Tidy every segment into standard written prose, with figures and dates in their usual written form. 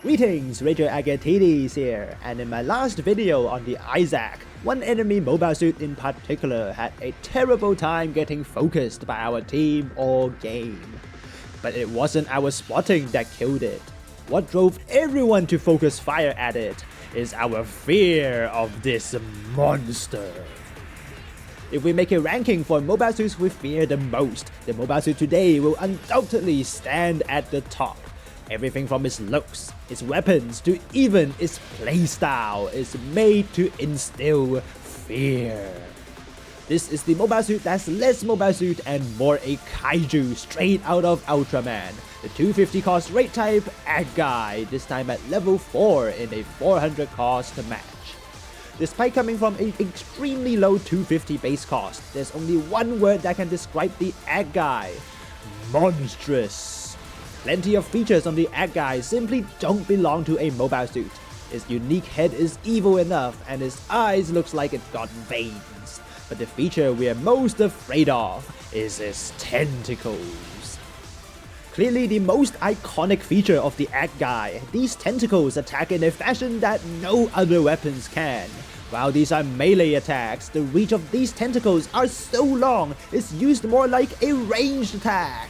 Greetings, Rigil Agateiades here, and in my last video on the Isaac, one enemy mobile suit in particular had a terrible time getting focused by our team all game. But it wasn't our spotting that killed it. What drove everyone to focus fire at it is our fear of this monster. If we make a ranking for mobile suits we fear the most, the mobile suit today will undoubtedly stand at the top. Everything from its looks, its weapons, to even its playstyle is made to instill fear. This is the mobile suit that's less mobile suit and more a kaiju straight out of Ultraman. The 250 cost raid type Agguguy, this time at level 4 in a 400 cost match. Despite coming from an extremely low 250 base cost, there's only one word that can describe the Agguguy: monstrous. Plenty of features on the Agguguy simply don't belong to a mobile suit. Its unique head is evil enough and its eyes looks like it's got veins. But the feature we are most afraid of is its tentacles. Clearly the most iconic feature of the Agguguy, these tentacles attack in a fashion that no other weapons can. While these are melee attacks, the reach of these tentacles are so long it's used more like a ranged attack.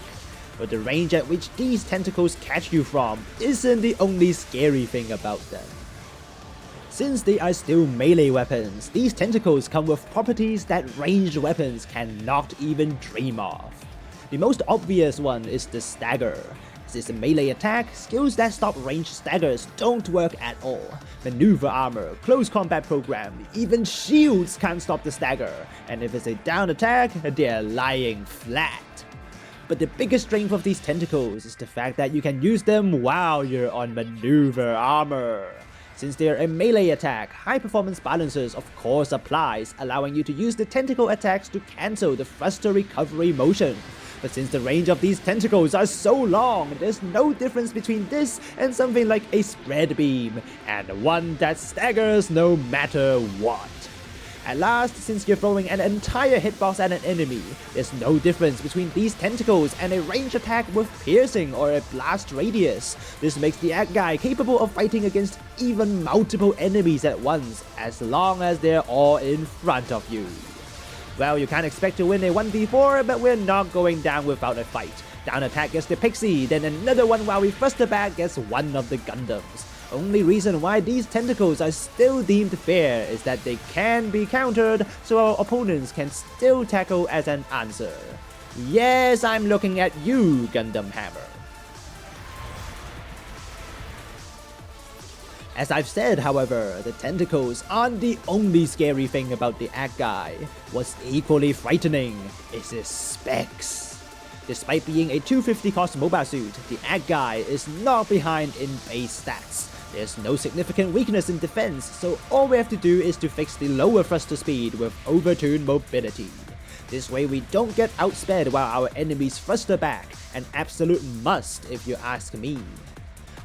But the range at which these tentacles catch you from isn't the only scary thing about them. Since they are still melee weapons, these tentacles come with properties that ranged weapons cannot even dream of. The most obvious one is the stagger. Since a melee attack, skills that stop ranged staggers don't work at all. Maneuver armor, close combat program, even shields can't stop the stagger, and if it's a down attack, they're lying flat. But the biggest strength of these tentacles is the fact that you can use them while you're on maneuver armor. Since they are a melee attack, high performance balancers of course applies, allowing you to use the tentacle attacks to cancel the thruster recovery motion. But since the range of these tentacles are so long, there's no difference between this and something like a spread beam, and one that staggers no matter what. At last, since you're throwing an entire hitbox at an enemy, there's no difference between these tentacles and a ranged attack with piercing or a blast radius. This makes the Agguguy capable of fighting against even multiple enemies at once, as long as they're all in front of you. Well, you can't expect to win a 1v4, but we're not going down without a fight. Down attack gets the Pixie, then another one while we thruster back gets one of the Gundams. Only reason why these tentacles are still deemed fair is that they can be countered, so our opponents can still tackle as an answer. Yes, I'm looking at you, Gundam Hammer. As I've said, however, the tentacles aren't the only scary thing about the Agguguy. What's equally frightening is its specs. Despite being a 250 cost mobile suit, the Agguguy is not behind in base stats. There's no significant weakness in defense, so all we have to do is to fix the lower thruster speed with overtune mobility. This way we don't get outsped while our enemies thruster back, an absolute must if you ask me.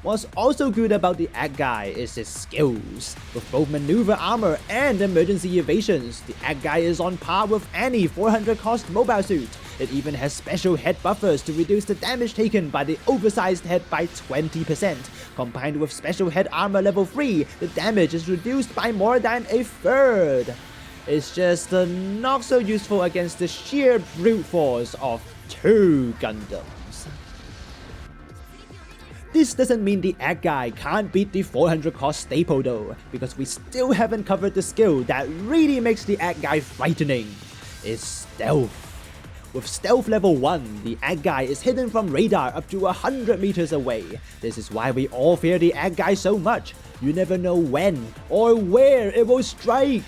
What's also good about the Agguguy is its skills. With both maneuver armor and emergency evasions, the Agguguy is on par with any 400 cost mobile suit. It even has special head buffers to reduce the damage taken by the oversized head by 20%. Combined with special head armor level 3, the damage is reduced by more than a third. It's just not so useful against the sheer brute force of 2 Gundams. This doesn't mean the Agguguy can't beat the 400 cost staple though, because we still haven't covered the skill that really makes the Agguguy frightening. It's stealth. With stealth level 1, the Agguguy is hidden from radar up to 100 meters away. This is why we all fear the Agguguy so much. You never know when or where it will strike.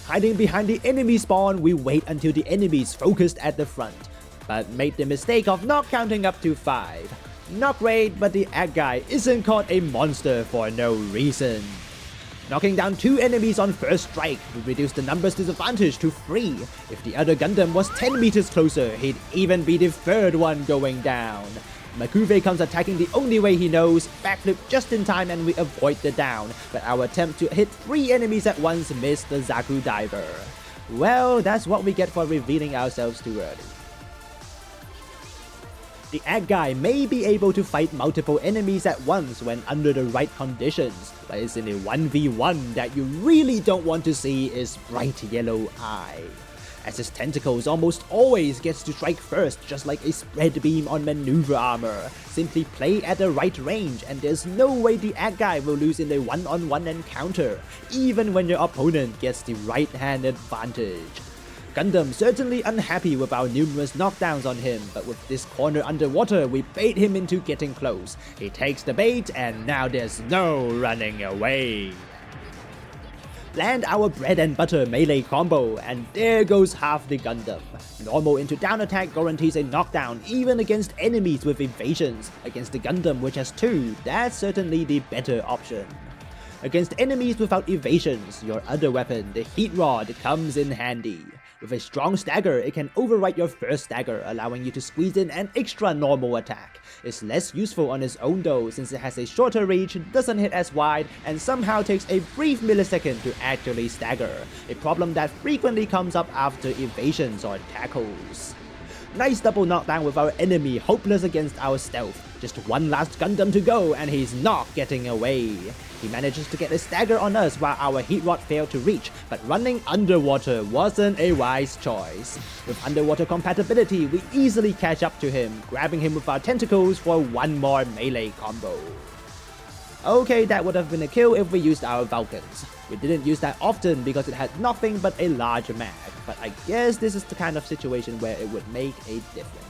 Hiding behind the enemy spawn, we wait until the enemy's focused at the front, but made the mistake of not counting up to 5. Not great, but the Agguguy isn't called a monster for no reason. Knocking down 2 enemies on first strike would reduce the numbers disadvantage to 3. If the other Gundam was 10 meters closer, he'd even be the 3rd one going down. Agguguy comes attacking the only way he knows, backflip just in time and we avoid the down, but our attempt to hit 3 enemies at once missed the Zaku diver. Well, that's what we get for revealing ourselves too early. The Agguy may be able to fight multiple enemies at once when under the right conditions, but it's in a 1v1 that you really don't want to see is Bright Yellow Eye, as his tentacles almost always gets to strike first, just like a spread beam on maneuver armor. Simply play at the right range and there's no way the Agguy will lose in a one-on-one encounter, even when your opponent gets the right hand advantage. Gundam certainly unhappy with our numerous knockdowns on him, but with this corner underwater we bait him into getting close. He takes the bait and now there's no running away. Land our bread and butter melee combo and there goes half the Gundam. Normal into down attack guarantees a knockdown even against enemies with evasions. Against the Gundam which has 2, that's certainly the better option. Against enemies without evasions, your other weapon, the Heat Rod, comes in handy. With a strong stagger, it can overwrite your first stagger, allowing you to squeeze in an extra normal attack. It's less useful on its own though, since it has a shorter reach, doesn't hit as wide, and somehow takes a brief millisecond to actually stagger, a problem that frequently comes up after evasions or tackles. Nice double knockdown with our enemy hopeless against our stealth. Just one last Gundam to go and he's not getting away. He manages to get a stagger on us while our Heat Rod failed to reach, but running underwater wasn't a wise choice. With underwater compatibility, we easily catch up to him, grabbing him with our tentacles for one more melee combo. Okay, that would have been a kill if we used our Vulcans. We didn't use that often because it had nothing but a large mag, but I guess this is the kind of situation where it would make a difference.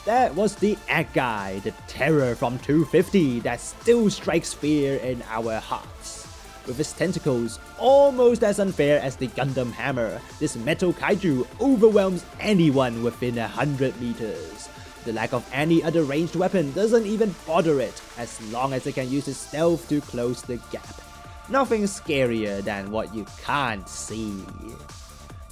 That was the Agguy, the terror from 250 that still strikes fear in our hearts. With its tentacles almost as unfair as the Gundam hammer, this metal kaiju overwhelms anyone within 100 meters. The lack of any other ranged weapon doesn't even bother it, as long as it can use its stealth to close the gap. Nothing scarier than what you can't see.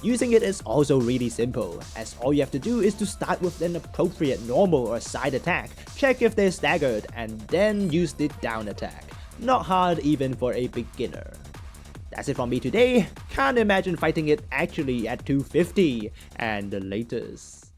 Using it is also really simple, as all you have to do is to start with an appropriate normal or side attack, check if they're staggered, and then use the down attack. Not hard even for a beginner. That's it from me today. Can't imagine fighting it actually at 250, and the latest.